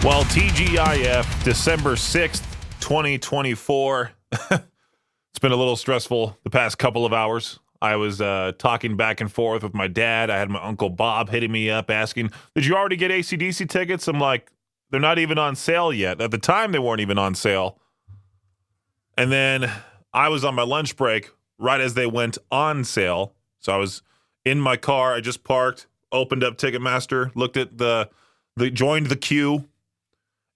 Well, TGIF, December 6th, 2024. It's been a little stressful the past couple of hours. I was talking back and forth with my dad. I had my Uncle Bob hitting me up asking, did you already get AC/DC tickets? I'm like, they're not even on sale yet. At the time, they weren't even on sale. And then I was on my lunch break right as they went on sale. So I was in my car. I just parked, opened up Ticketmaster, looked at joined the queue.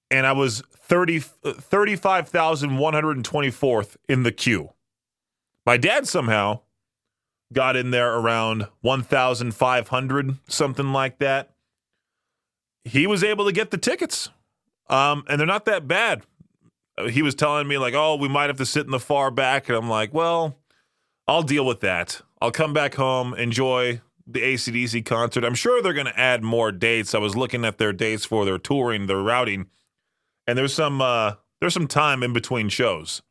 And I was 35,124th in the queue. My dad somehow got in there around 1,500, something like that. He was able to get the tickets, and they're not that bad. He was telling me, like, oh, we might have to sit in the far back. And I'm like, well, I'll deal with that. I'll come back home, enjoy the AC/DC concert. I'm sure they're going to add more dates. I was looking at their dates for their touring, their routing. And there's some time in between shows.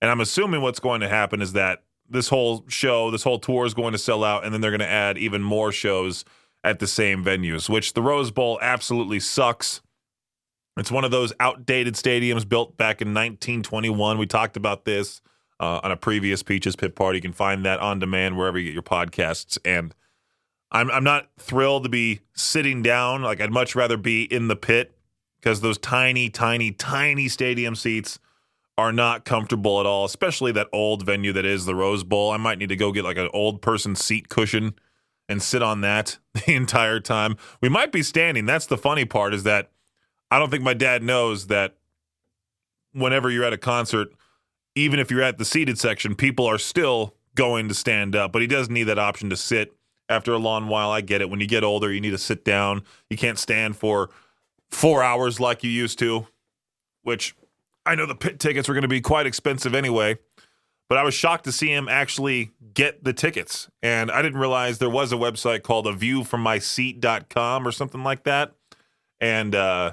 And I'm assuming what's going to happen is that this whole tour is going to sell out, and then they're going to add even more shows at the same venues, which the Rose Bowl absolutely sucks. It's one of those outdated stadiums built back in 1921. We talked about this on a previous Peaches Pit Party. You can find that on demand wherever you get your podcasts. And I'm not thrilled to be sitting down. Like, I'd much rather be in the pit, because those tiny, tiny, tiny stadium seats are not comfortable at all, especially that old venue that is the Rose Bowl. I might need to go get like an old person seat cushion and sit on that the entire time. We might be standing. That's the funny part, is that I don't think my dad knows that whenever you're at a concert, even if you're at the seated section, people are still going to stand up. But he does need that option to sit after a long while. I get it. When you get older, you need to sit down. You can't stand for 4 hours like you used to, which I know the pit tickets were going to be quite expensive anyway, but I was shocked to see him actually get the tickets. And I didn't realize there was a website called aviewfrommyseat.com or something like that. And I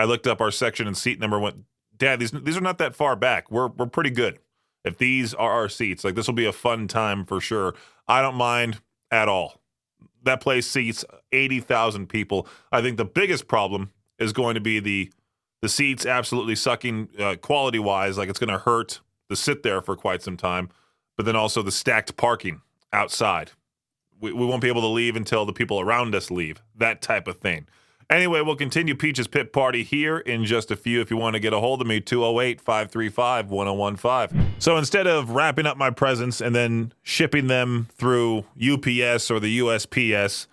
looked up our section and seat number and went, Dad, these are not that far back. We're pretty good. If these are our seats, like, this will be a fun time for sure. I don't mind at all. That place seats 80,000 people. I think the biggest problem is going to be the seats absolutely sucking quality-wise. Like, it's going to hurt to sit there for quite some time. But then also the stacked parking outside. We won't be able to leave until the people around us leave. That type of thing. Anyway, we'll continue Peach's Pit Party here in just a few. If you want to get a hold of me, 208-535-1015. So instead of wrapping up my presents and then shipping them through UPS or the USPS,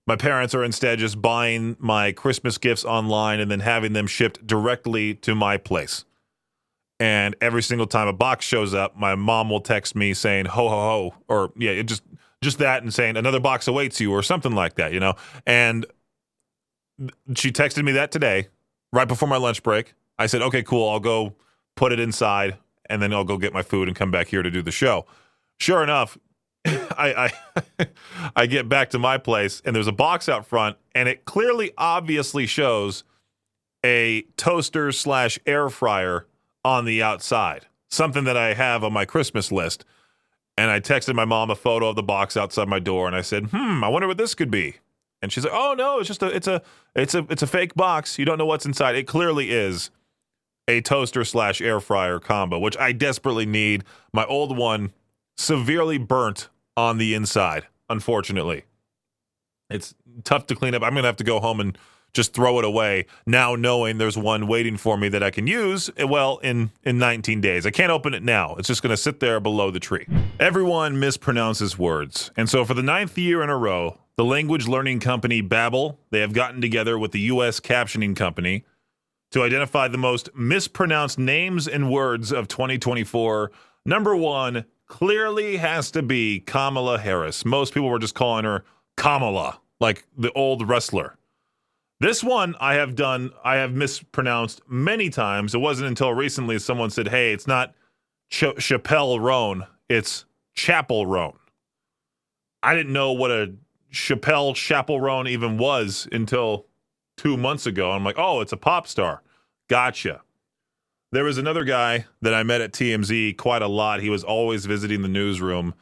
my parents are instead just buying my Christmas gifts online and then having them shipped directly to my place. And every single time a box shows up, my mom will text me saying, ho, ho, ho, or yeah, just that, and saying another box awaits you or something like that, you know? And she texted me that today, right before my lunch break. I said, okay, cool, I'll go put it inside, and then I'll go get my food and come back here to do the show. Sure enough, I get back to my place, and there's a box out front, and it clearly, obviously shows a toaster / air fryer on the outside, something that I have on my Christmas list. And I texted my mom a photo of the box outside my door, and I said, I wonder what this could be. And she's like, oh no, it's just it's a fake box. You don't know what's inside. It clearly is a toaster / air fryer combo, which I desperately need. My old one severely burnt on the inside, unfortunately. It's tough to clean up. I'm going to have to go home and just throw it away, now knowing there's one waiting for me that I can use, well, in 19 days. I can't open it now. It's just going to sit there below the tree. Everyone mispronounces words. And so for the 9th year in a row, the language learning company Babbel, they have gotten together with the U.S. captioning company to identify the most mispronounced names and words of 2024. Number one clearly has to be Kamala Harris. Most people were just calling her Kamala, like the old wrestler. This one I have mispronounced many times. It wasn't until recently someone said, hey, it's not Chappelle Roan, it's Chapel Roan. I didn't know what a Chapel Roan even was until 2 months ago. I'm like, oh, it's a pop star. Gotcha. There was another guy that I met at TMZ quite a lot. He was always visiting the newsroom.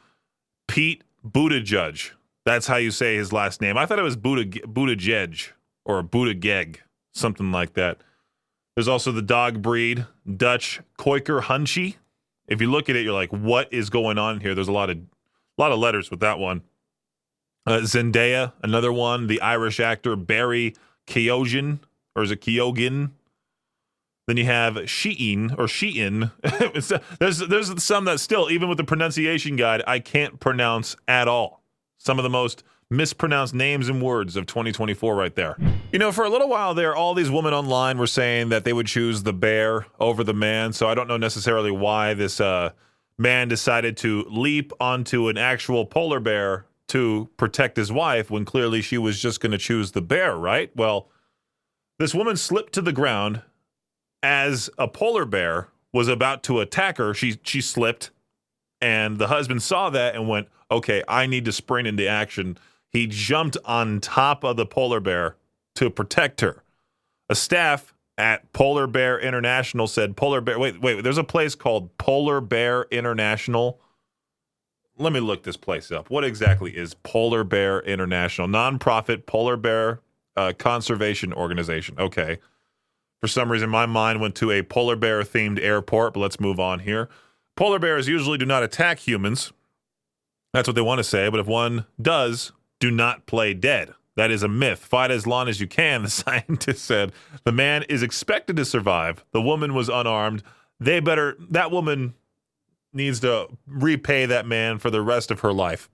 Pete Buttigieg. That's how you say his last name. I thought it was Buttigieg or Buttigieg, something like that. There's also the dog breed, Dutch Koiker Hunchie. If you look at it, you're like, what is going on here? There's a lot of letters with that one. Zendaya, another one. The Irish actor Barry Keoghan, or is it Keoghan? Then you have Sheehan. There's some that still, even with the pronunciation guide, I can't pronounce at all. Some of the most mispronounced names and words of 2024 right there. You know, for a little while there, all these women online were saying that they would choose the bear over the man. So I don't know necessarily why this man decided to leap onto an actual polar bear to protect his wife when clearly she was just going to choose the bear, right? Well, this woman slipped to the ground as a polar bear was about to attack her. She slipped, and the husband saw that and went, okay, I need to spring into action. He jumped on top of the polar bear to protect her. A staff at Polar Bear International said wait, there's a place called Polar Bear International. Let me look this place up. What exactly is Polar Bear International? Nonprofit Polar Bear Conservation Organization. Okay. For some reason, my mind went to a polar bear themed airport, but let's move on here. Polar bears usually do not attack humans. That's what they want to say, but if one does, do not play dead. That is a myth. Fight as long as you can, the scientist said. The man is expected to survive. The woman was unarmed. That woman needs to repay that man for the rest of her life.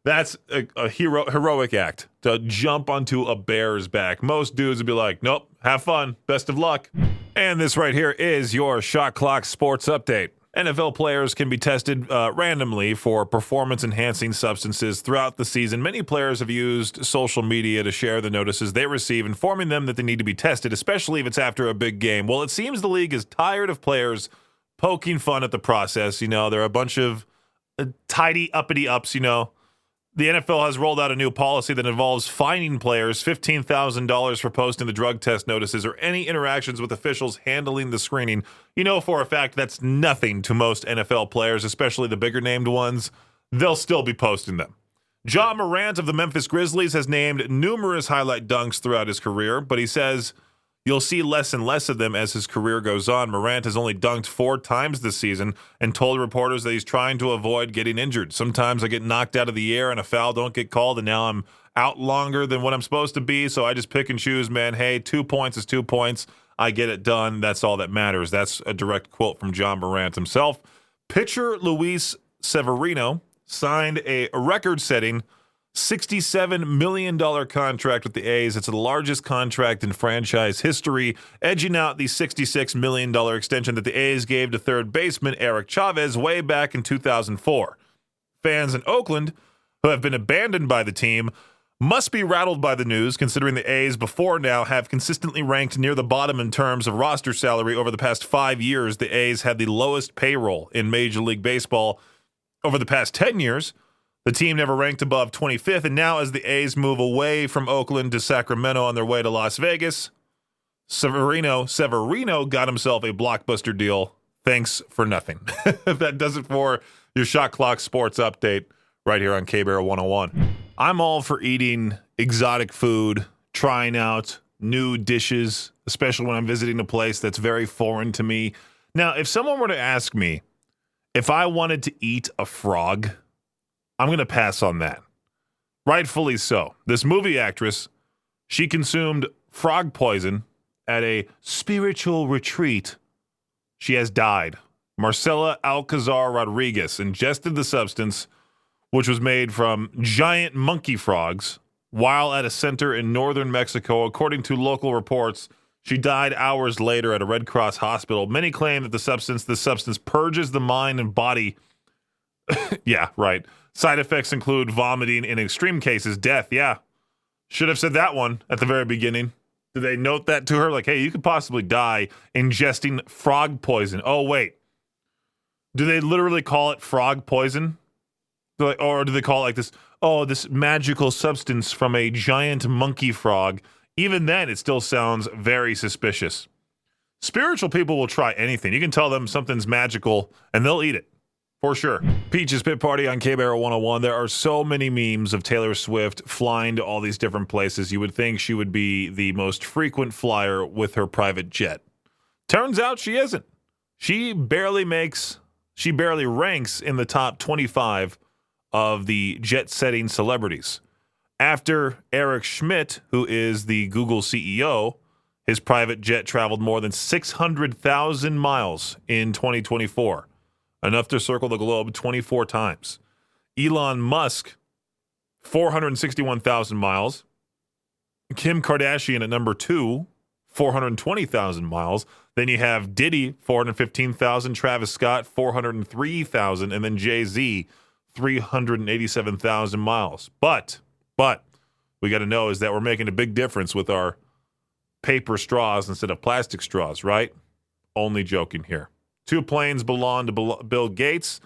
That's a heroic act, to jump onto a bear's back. Most dudes would be like, nope, have fun, best of luck. And this right here is your Shot Clock Sports Update. NFL players can be tested randomly for performance-enhancing substances throughout the season. Many players have used social media to share the notices they receive, informing them that they need to be tested, especially if it's after a big game. Well, it seems the league is tired of players poking fun at the process. You know, there are a bunch of tidy uppity-ups, you know. The NFL has rolled out a new policy that involves fining players $15,000 for posting the drug test notices or any interactions with officials handling the screening. You know for a fact that's nothing to most NFL players, especially the bigger named ones. They'll still be posting them. Ja Morant of the Memphis Grizzlies has named numerous highlight dunks throughout his career, but he says you'll see less and less of them as his career goes on. Morant has only dunked 4 times this season and told reporters that he's trying to avoid getting injured. Sometimes I get knocked out of the air and a foul don't get called, and now I'm out longer than what I'm supposed to be, so I just pick and choose, man. Hey, 2 points is 2 points. I get it done. That's all that matters. That's a direct quote from Ja Morant himself. Pitcher Luis Severino signed a record-setting $67 million contract with the A's. It's the largest contract in franchise history, edging out the $66 million extension that the A's gave to third baseman Eric Chavez way back in 2004. Fans in Oakland, who have been abandoned by the team, must be rattled by the news, considering the A's before now have consistently ranked near the bottom in terms of roster salary. Over the past 5 years, the A's had the lowest payroll in Major League Baseball. Over the past 10 years, the team never ranked above 25th, and now as the A's move away from Oakland to Sacramento on their way to Las Vegas, Severino got himself a blockbuster deal. Thanks for nothing. That does it for your Shot Clock Sports Update right here on K-Bear 101. I'm all for eating exotic food, trying out new dishes, especially when I'm visiting a place that's very foreign to me. Now, if someone were to ask me if I wanted to eat a frog, I'm going to pass on that. Rightfully so. This movie actress, she consumed frog poison at a spiritual retreat. She has died. Marcela Alcazar Rodriguez ingested the substance, which was made from giant monkey frogs, while at a center in northern Mexico. According to local reports, she died hours later at a Red Cross hospital. Many claim that this substance purges the mind and body. Yeah, right. Side effects include vomiting, in extreme cases, death. Yeah. Should have said that one at the very beginning. Did they note that to her? Like, hey, you could possibly die ingesting frog poison. Oh, wait. Do they literally call it frog poison? Or do they call it like this magical substance from a giant monkey frog? Even then, it still sounds very suspicious. Spiritual people will try anything. You can tell them something's magical, and they'll eat it For sure. Peach's Pit Party on K-Barrel 101. There are so many memes of Taylor Swift flying to all these different places. You would think she would be the most frequent flyer with her private jet. Turns out she isn't. She barely ranks in the top 25 of the jet-setting celebrities. After Eric Schmidt, who is the Google CEO, his private jet traveled more than 600,000 miles in 2024. Enough to circle the globe 24 times. Elon Musk, 461,000 miles. Kim Kardashian at number 2, 420,000 miles. Then you have Diddy, 415,000. Travis Scott, 403,000. And then Jay-Z, 387,000 miles. But we got to know is that we're making a big difference with our paper straws instead of plastic straws, right? Only joking here. 2 planes belong to Bill Gates.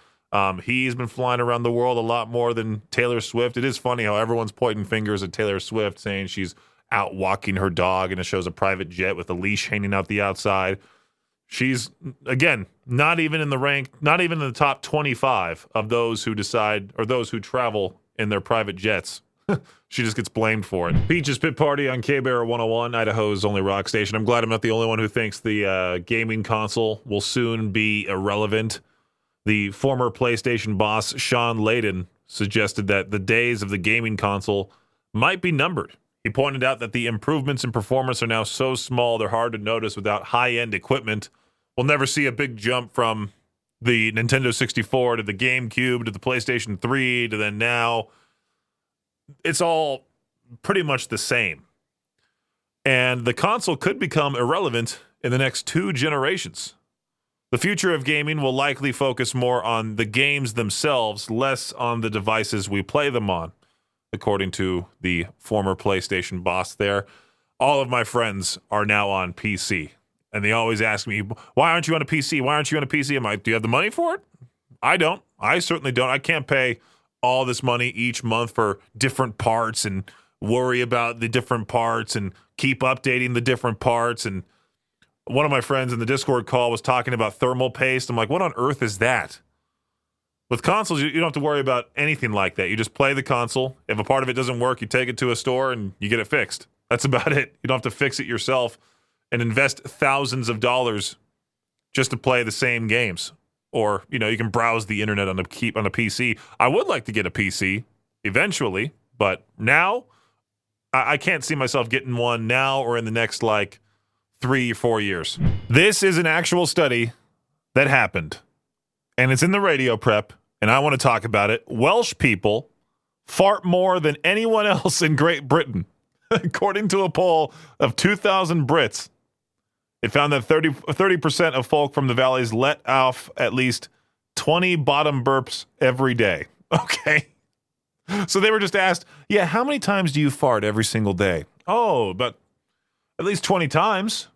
He's been flying around the world a lot more than Taylor Swift. It is funny how everyone's pointing fingers at Taylor Swift saying she's out walking her dog and it shows a private jet with a leash hanging out the outside. She's, again, not even in the top 25 of those who decide or those who travel in their private jets. She just gets blamed for it. Peach's Pit Party on K-Bear 101, Idaho's only rock station. I'm glad I'm not the only one who thinks the gaming console will soon be irrelevant. The former PlayStation boss, Sean Layden, suggested that the days of the gaming console might be numbered. He pointed out that the improvements in performance are now so small they're hard to notice without high-end equipment. We'll never see a big jump from the Nintendo 64 to the GameCube to the PlayStation 3 to then now. It's all pretty much the same. And the console could become irrelevant in the next 2 generations. The future of gaming will likely focus more on the games themselves, less on the devices we play them on, according to the former PlayStation boss there. All of my friends are now on PC, and they always ask me, why aren't you on a PC? Why aren't you on a PC? I'm like, do you have the money for it? I don't. I certainly don't. I can't pay all this money each month for different parts and worry about the different parts and keep updating the different parts. And one of my friends in the Discord call was talking about thermal paste. I'm like, what on earth is that? With consoles, you don't have to worry about anything like that. You just play the console. If a part of it doesn't work, you take it to a store and you get it fixed. That's about it. You don't have to fix it yourself and invest thousands of dollars just to play the same games. Or, you can browse the internet on a PC. I would like to get a PC eventually, but now I can't see myself getting one now or in the next 3 or 4 years. This is an actual study that happened, and it's in the radio prep, and I want to talk about it. Welsh people fart more than anyone else in Great Britain, according to a poll of 2,000 Brits. It found that 30% of folk from the valleys let off at least 20 bottom burps every day. Okay. So they were just asked, how many times do you fart every single day? Oh, but at least 20 times.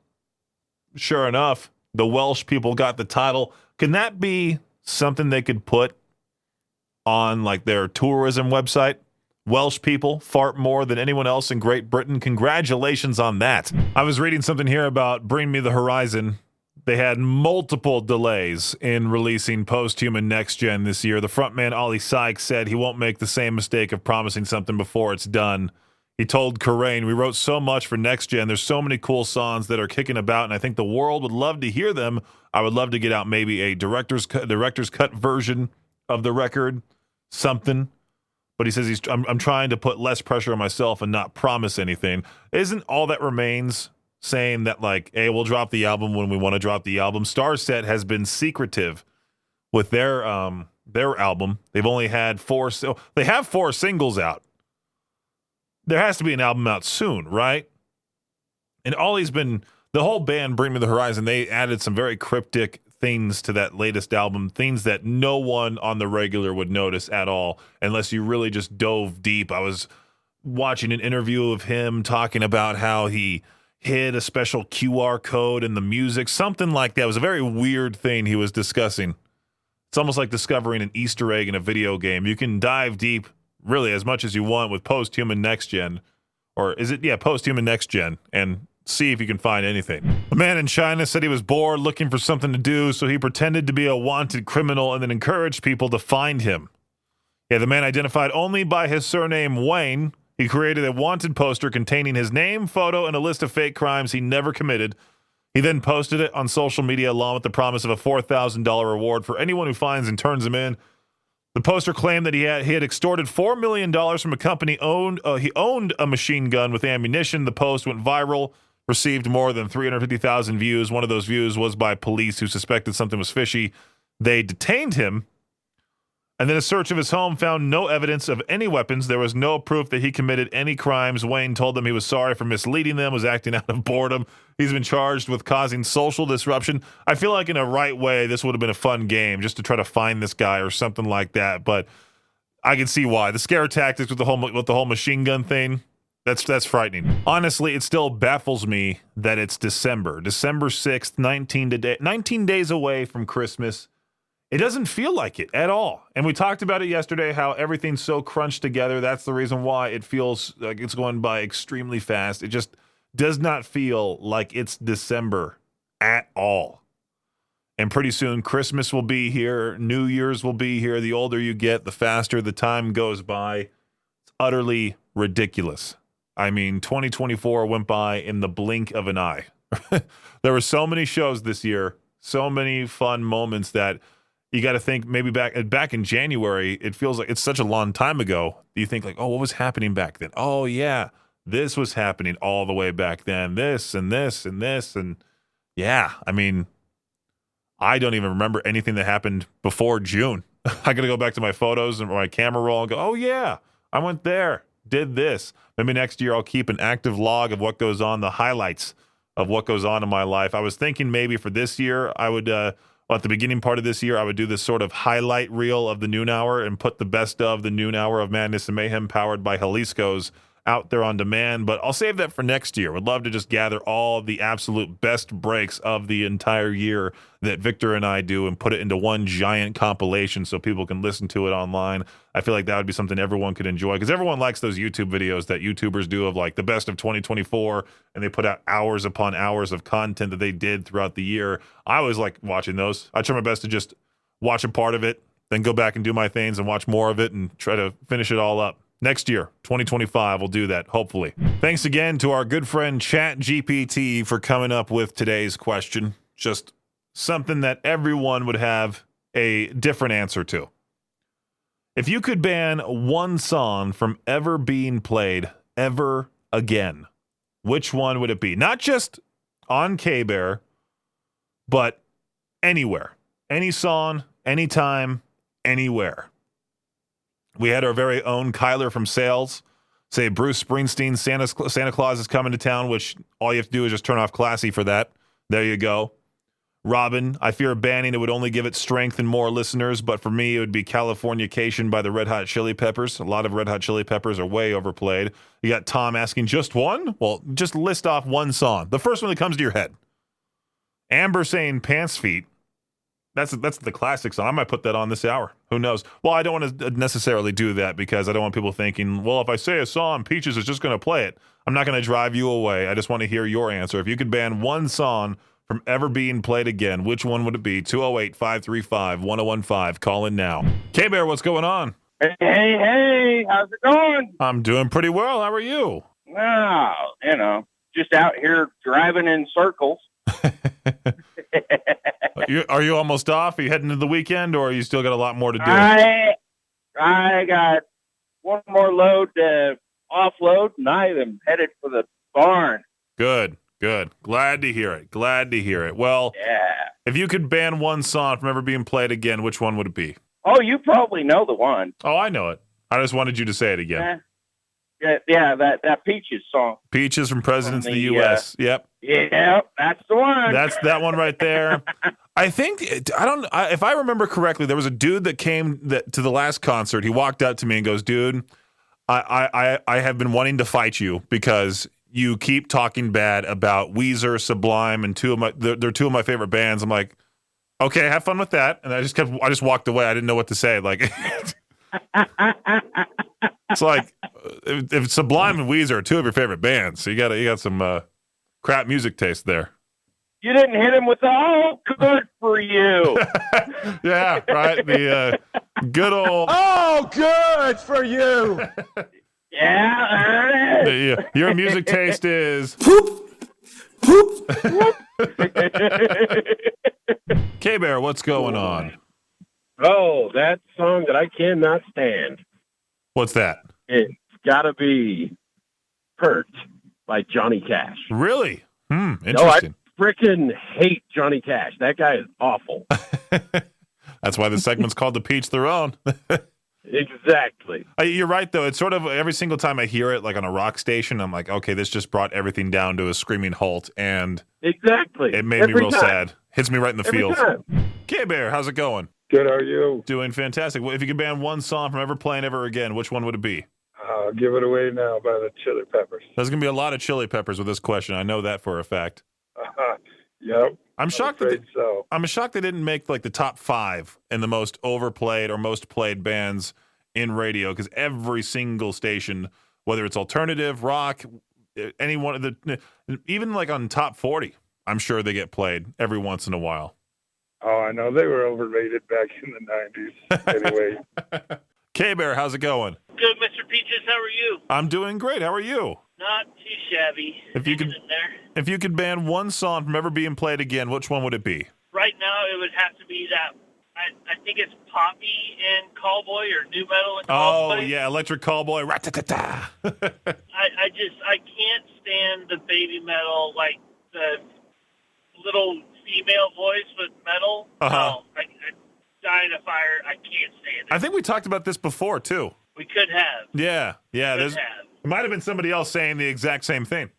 Sure enough, the Welsh people got the title. Can that be something they could put on their tourism website? Welsh people fart more than anyone else in Great Britain. Congratulations on that. I was reading something here about Bring Me the Horizon. They had multiple delays in releasing Post-Human Next Gen this year. The frontman Ollie Sykes said he won't make the same mistake of promising something before it's done. He told Kerrane, we wrote so much for Next Gen. There's so many cool songs that are kicking about, and I think the world would love to hear them. I would love to get out maybe a director's cut version of the record, something. But he says I'm trying to put less pressure on myself and not promise anything. Isn't all that remains saying that hey, we'll drop the album when we want to drop the album? Starset has been secretive with their album. They've only had 4. They have 4 singles out. There has to be an album out soon, right? And the whole band Bring Me the Horizon, they added some very cryptic things to that latest album, things that no one on the regular would notice at all unless you really just dove deep. I was watching an interview of him talking about how he hid a special QR code in the music, something like that. It was a very weird thing he was discussing. It's almost like discovering an Easter egg in a video game. You can dive deep really as much as you want with Post-Human Next Gen. Or is it? Yeah, Post-Human Next Gen. And see if you can find anything. A man in China said he was bored looking for something to do, so he pretended to be a wanted criminal and then encouraged people to find him. Yeah, the man identified only by his surname Wayne. He created a wanted poster containing his name, photo, and a list of fake crimes he never committed. He then posted it on social media along with the promise of a $4,000 reward for anyone who finds and turns him in. The poster claimed that he had extorted $4 million from a company he owned a machine gun with ammunition. The post went viral, received more than 350,000 views. One of those views was by police who suspected something was fishy. They detained him, and then a search of his home found no evidence of any weapons. There was no proof that he committed any crimes. Wayne told them he was sorry for misleading them, was acting out of boredom. He's been charged with causing social disruption. I feel like in a right way, this would have been a fun game just to try to find this guy or something like that. But I can see why. The scare tactics with the whole machine gun thing, that's frightening. Honestly, it still baffles me that it's December 6th, 19 days away from Christmas. It doesn't feel like it at all. And we talked about it yesterday, how everything's so crunched together. That's the reason why it feels like it's going by extremely fast. It just does not feel like it's December at all. And pretty soon, Christmas will be here. New Year's will be here. The older you get, the faster the time goes by. It's utterly ridiculous. I mean, 2024 went by in the blink of an eye. There were so many shows this year, so many fun moments that you got to think maybe back in January, it feels like it's such a long time ago. You think like, oh, what was happening back then? Oh, yeah, this was happening all the way back then. This and this and this. And yeah, I mean, I don't even remember anything that happened before June. I got to go back to my photos and my camera roll and go, oh, yeah, I went there, did this. Maybe next year I'll keep an active log of what goes on, the highlights of what goes on in my life. I was thinking maybe for this year, I would, at the beginning part of this year, I would do this sort of highlight reel of the noon hour and put the best of the noon hour of Madness and Mayhem powered by Jalisco's out there on demand, but I'll save that for next year. Would love to just gather all the absolute best breaks of the entire year that Victor and I do and put it into one giant compilation so people can listen to it online. I feel like that would be something everyone could enjoy because everyone likes those YouTube videos that YouTubers do of like the best of 2024, and they put out hours upon hours of content that they did throughout the year. I always like watching those. I try my best to just watch a part of it, then go back and do my things and watch more of it and try to finish it all up. Next year, 2025, we'll do that, hopefully. Thanks again to our good friend ChatGPT for coming up with today's question. Just something that everyone would have a different answer to. If you could ban one song from ever being played ever again, which one would it be? Not just on K-Bear, but anywhere. Any song, anytime, anywhere. We had our very own Kyler from Sales say Bruce Springsteen, Santa Claus is coming to town, which all you have to do is just turn off Classy for that. There you go. Robin, I fear banning it would only give it strength and more listeners, but for me, it would be Californication by the Red Hot Chili Peppers. A lot of Red Hot Chili Peppers are way overplayed. You got Tom asking, just one? Well, just list off one song. The first one that comes to your head. Amber saying Pants Feet. That's the classic song. I might put that on this hour. Who knows? Well, I don't want to necessarily do that because I don't want people thinking, well, if I say a song, Peaches is just going to play it. I'm not going to drive you away. I just want to hear your answer. If you could ban one song from ever being played again, which one would it be? 208-535-1015. Call in now. K-Bear, what's going on? Hey, how's it going? I'm doing pretty well. How are you? Well, just out here driving in circles. Are you almost off? Are you heading into the weekend, or you still got a lot more to do? I got one more load to offload, and I am headed for the barn. Good. Glad to hear it. Well, yeah. If you could ban one song from ever being played again, which one would it be? Oh, you probably know the one. Oh, I know it. I just wanted you to say it again. Yeah, that Peaches song. Peaches from Presidents of the U.S. Yep. Yeah, that's the one. That's that one right there. If I remember correctly, there was a dude that came to the last concert. He walked up to me and goes, dude, I have been wanting to fight you because you keep talking bad about Weezer, Sublime, and they're two of my favorite bands. I'm like, okay, have fun with that. And I just walked away. I didn't know what to say. Like, it's like if Sublime and Weezer are two of your favorite bands, so you got some crap music taste there. You didn't hit him with the, oh, good for you. Yeah, right. The good old. Oh, good for you. Yeah, there it is. Your music taste is. K-Bear, what's going on? Oh, that song that I cannot stand. What's that? It's got to be Hurt by Johnny Cash. Really? No, Interesting. I freaking hate Johnny Cash. That guy is awful. That's why the segment's called "To Peach Their Own." Exactly. You're right, though. It's sort of every single time I hear it, like on a rock station, I'm like, okay, this just brought everything down to a screaming halt, and Exactly. it made me Every real time. sad. Hits me right in the Every feels. time. K-Bear, how's it going? Good, are you? Doing fantastic. Well, if you could ban one song from ever playing ever again, which one would it be? Give it away now by the Chili Peppers. There's going to be a lot of Chili Peppers with this question. I know that for a fact. Yep. I'm shocked afraid so. I'm shocked they didn't make like the top 5 in the most overplayed or most played bands in radio, because every single station, whether it's alternative, rock, any one of the, even like on top 40, I'm sure they get played every once in a while. Oh, I know. They were overrated back in the 90s. Anyway. K-Bear, how's it going? Good, Mr. Peaches. How are you? I'm doing great. How are you? Not too shabby. If you could- Hanging in there. If you could ban one song from ever being played again, which one would it be? Right now, it would have to be that. I think it's Poppy and Callboy, or New Metal and Oh, Callboy. yeah, Electric Callboy. Rat-ta-ta-ta. I can't stand the baby metal, like the little female voice with metal. Uh-huh. No, I die in a fire. I can't stand it. I think we talked about this before, too. We could have. Yeah. Could There's, have. it might have been somebody else saying the exact same thing.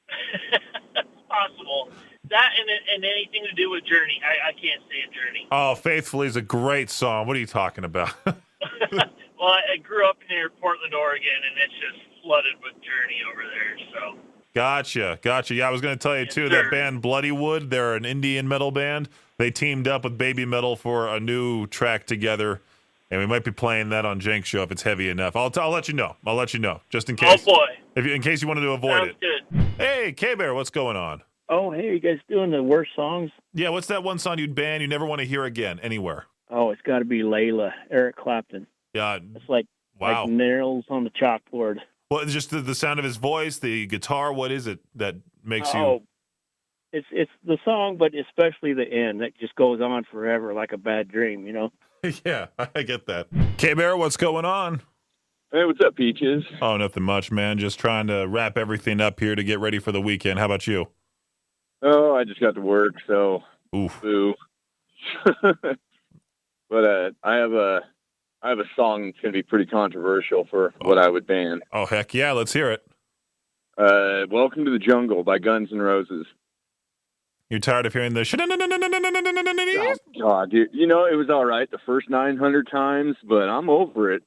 Possible. That and anything to do with Journey. I can't stand Journey. Oh, Faithfully is a great song. What are you talking about? Well, I grew up near Portland, Oregon, and it's just flooded with Journey over there. So Gotcha. Yeah, I was going to tell you, Yes, too, sir. that band Bloodywood, they're an Indian metal band. They teamed up with Baby Metal for a new track together, and we might be playing that on Jank's show if it's heavy enough. I'll let you know. I'll let you know, just in case. oh boy, In case you wanted to avoid sounds it. good. Hey, K-Bear, what's going on? Oh, hey, you guys doing the worst songs? Yeah, what's that one song you'd ban you never want to hear again, anywhere? Oh, it's got to be Layla, Eric Clapton. Yeah, It's like wow. nails on the chalkboard. Well, it's just the sound of his voice, the guitar, what is it that makes Oh, it's the song, but especially the end that just goes on forever like a bad dream, you know? you... Yeah, I get that. K-Bear, what's going on? Hey, what's up, Peaches? Oh, nothing much, man. Just trying to wrap everything up here to get ready for the weekend. How about you? Oh, I just got to work, so Oof. boo. But I have a song that's going to be pretty controversial for what I would ban. Oh, heck yeah. Let's hear it. Welcome to the Jungle by Guns N' Roses. You're tired of hearing the... Oh, God, dude. You know, it was all right the first 900 times, but I'm over it.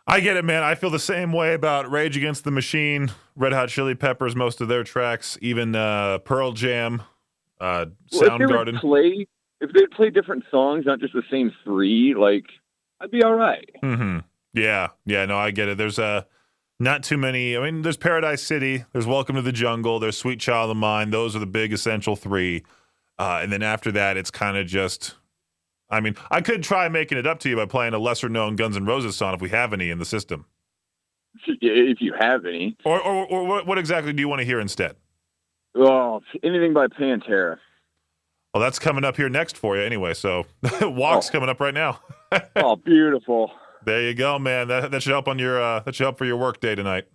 I get it, man. I feel the same way about Rage Against the Machine, Red Hot Chili Peppers, most of their tracks, even Pearl Jam, Soundgarden. If they'd play different songs, not just the same 3, like, I'd be all right. Mm-hmm. Yeah, no, I get it. There's not too many. I mean, there's Paradise City, there's Welcome to the Jungle, there's Sweet Child of Mine. Those are the big essential 3. And then after that, it's kind of just... I mean, I could try making it up to you by playing a lesser-known Guns N' Roses song if we have any in the system. If you have any. Or what exactly do you want to hear instead? Oh, anything by Pantera. Well, that's coming up here next for you anyway, so Walk's coming up right now. Oh, beautiful. There you go, man. That should help on your that should help for your work day tonight.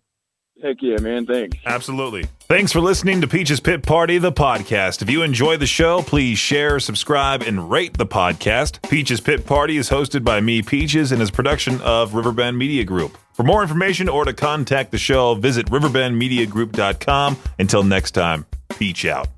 Heck yeah, man. Thanks. Absolutely. Thanks for listening to Peach's Pit Party, the podcast. If you enjoy the show, please share, subscribe, and rate the podcast. Peach's Pit Party is hosted by me, Peaches, and is a production of Riverbend Media Group. For more information or to contact the show, visit riverbendmediagroup.com. Until next time, Peach out.